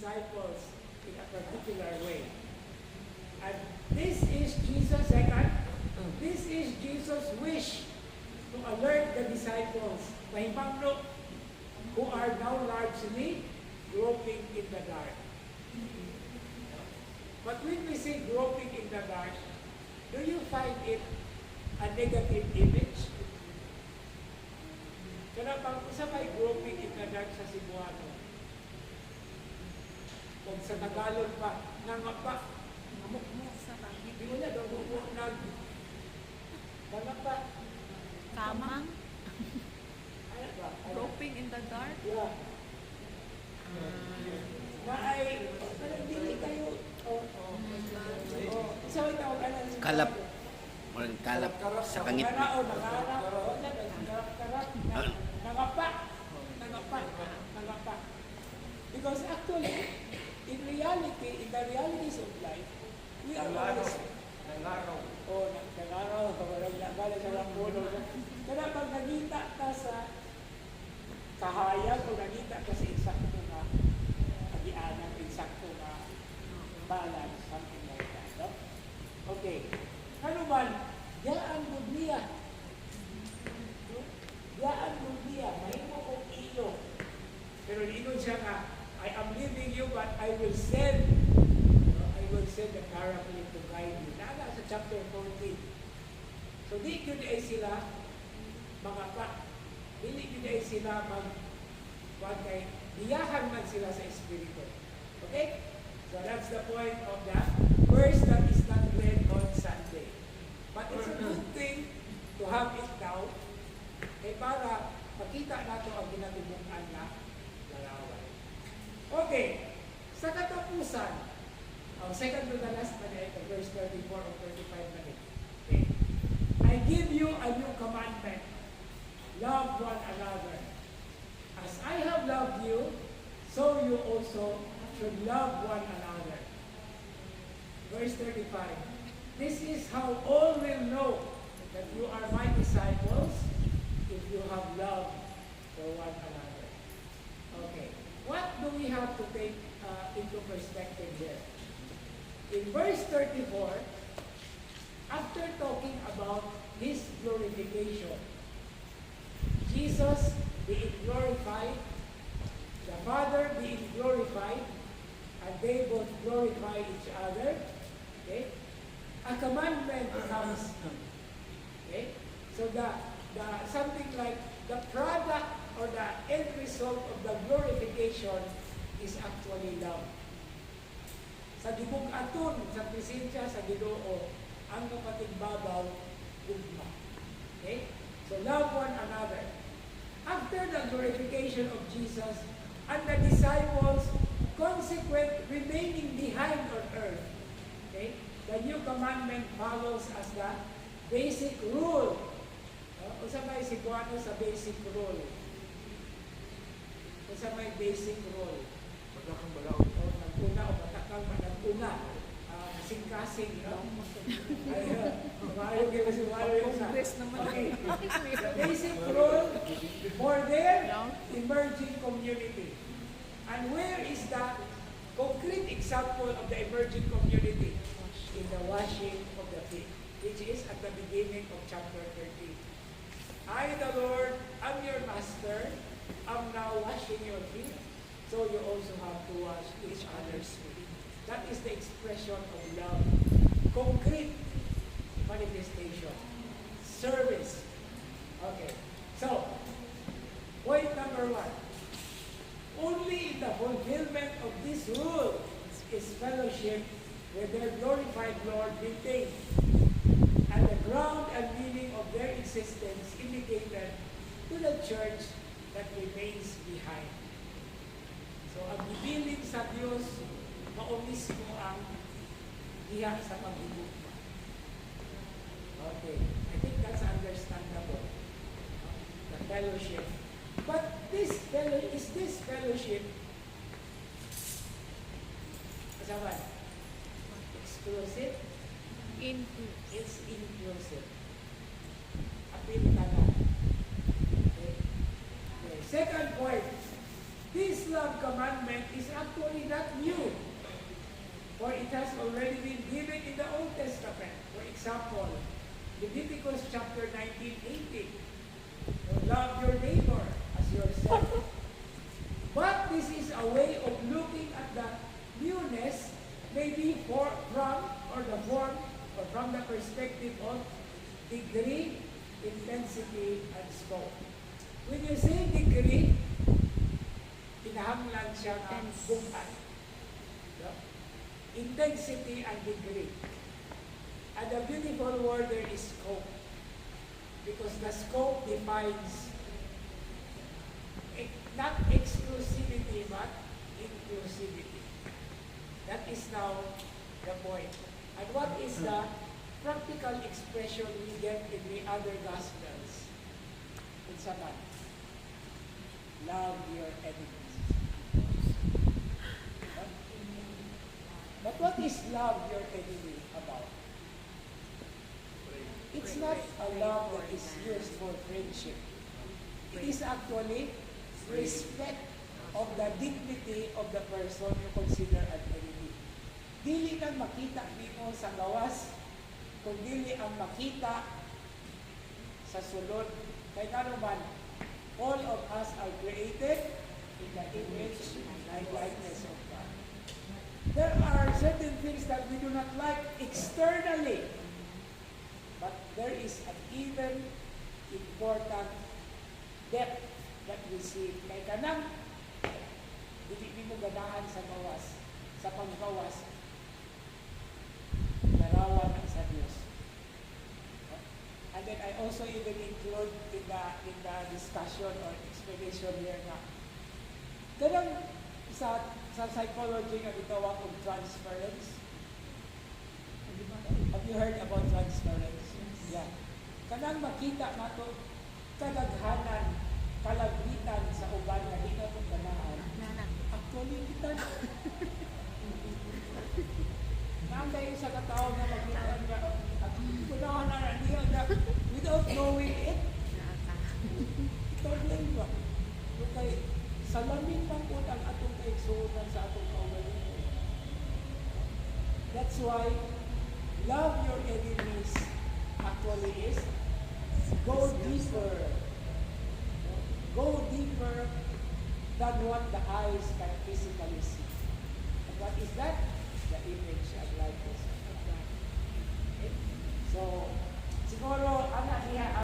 disciples in a particular way. And this is Jesus, second, this is Jesus' wish to alert the disciples, mahimangno, who are now largely groping in the dark. But when we say groping in the dark, do you find it a negative image? Kaya bang isa may groping in the dark sa Cebuano? Kung sa Tagalog pa, nangapa, namukmuk sa tangit. Di mo na, namukmuk nangapa. Kamang? Ano ba? Groping in the dark? Yeah. Na ay, parang dili kayo. Isa may tawag, ano? Kalap. Walang kalap sa kangit. Nakarap. Nangapa. Because actually, in reality, in the realities of life, we are always... Nangaraw. Oo, nangaraw. Walang nabala sa lang puno. Kaya pag nagita ka sa kahayag o nagita ka sa eksakto na agianan, eksakto na balance, something like that. No? Okay. Ano man, yaan Biblia. Yaan Biblia. Mahimo kong ilo. Pero ingon siya nga, I am leaving you but I will send the Paraclete to guide you. Nala sa chapter 14. So di yun ay sila mga pa. Dili yun ay sila diyahan man sila sa Espiritu. Okay? So that's the point of the verse that is not read on Sunday. But it's a good thing to have it now para makita nato ang ginatubungan na larawan. Okay. Sa katapusan, second to the last minute, verse 34 or 35 minutes. Okay. I give you a new commandment. Love one another. As I have loved you, so you also should love one another. Verse 35. This is how all will know that you are my disciples if you have love for one another. Okay. What do we have to take into perspective here? In verse 34, after talking about His glorification, Jesus being glorified, the Father being glorified, and they both glorify each other. Okay? A commandment comes. Okay? So the something like the product or the end result of the glorification is actually love. Sa gibug-aton, sa presensya, sa Ginoo, ang kapatigbabaw, ugma. Okay? So love one another. After the glorification of Jesus and the disciples consequent remaining behind on earth, okay? The new commandment follows as the basic rule. Unsa may Cebuano sa basic rule? Unsa may basic rule? Magkakang balaod. Naguna o matakang naguna. Kasing-kasing. Mayo kayo kasi mayo sa. Okay. The basic rule for their emerging community. And where is the concrete example of the emerging community? In the washing of the feet, which is at the beginning of chapter 13. I, the Lord, am your master, am now washing your feet, so you also have to wash each other's feet. That is the expression of love. Concrete manifestation. Service. Okay. So, point number 1. Only in the fulfillment of this rule is fellowship with their glorified Lord maintained, and the ground and meaning of their existence indicated to the church that remains behind. So, ang ibiling sa Diyos, mao mismo ang diha sa paghigugma. Okay. I think that's understandable. The fellowship. But this fellowship kasama? Exclusive? It's inclusive. Apil taga. Okay. Second point, this love commandment is actually not new. For it has already been given in the Old Testament. For example, Leviticus chapter 19:18. Love your neighbor as yourself. But this is a way of looking at the newness, maybe from the form or from the perspective of degree, intensity, and scope. When you say degree, kinahanglan siya ng bukan. Intensity and degree. And the beautiful word there is scope. Because the scope defines not exclusivity but inclusivity. That is now the point. And what is the practical expression we get in the other Gospels? It's about love your enemies. But what is love your enemy about? It's not a love that is used for friendship. It is actually respect of the dignity of the person you consider an enemy. Dili kang makita dito sa gawas, kung dili ang makita sa sulod. Kaya naman, all of us are created in the image and likeness of God. There are certain things that we do not like externally, but there is an even important depth that we see. Kaya kanang, hindi mo ganahan sa gawas, sa paggawas, larawan sa Diyos. And then I also even include in the discussion or explanation here na kanang sa psychology nga gitawag og transference. Have you heard about transference? Yeah. Kanang makita nato kadaghanan, kalabitan sa uban nga di nato ganahan. Actually kita nanday sa katao na makita nga at ganahan na niya nga without knowing it. Ito din ba? Okay. Salamin pang po ang atong kaigsuutan sa atong kaugalingon. That's why love your enemies actually is go deeper. Go deeper than what the eyes can physically see. And what is that? The image and likeness of God. Okay? So, siguro, ana niya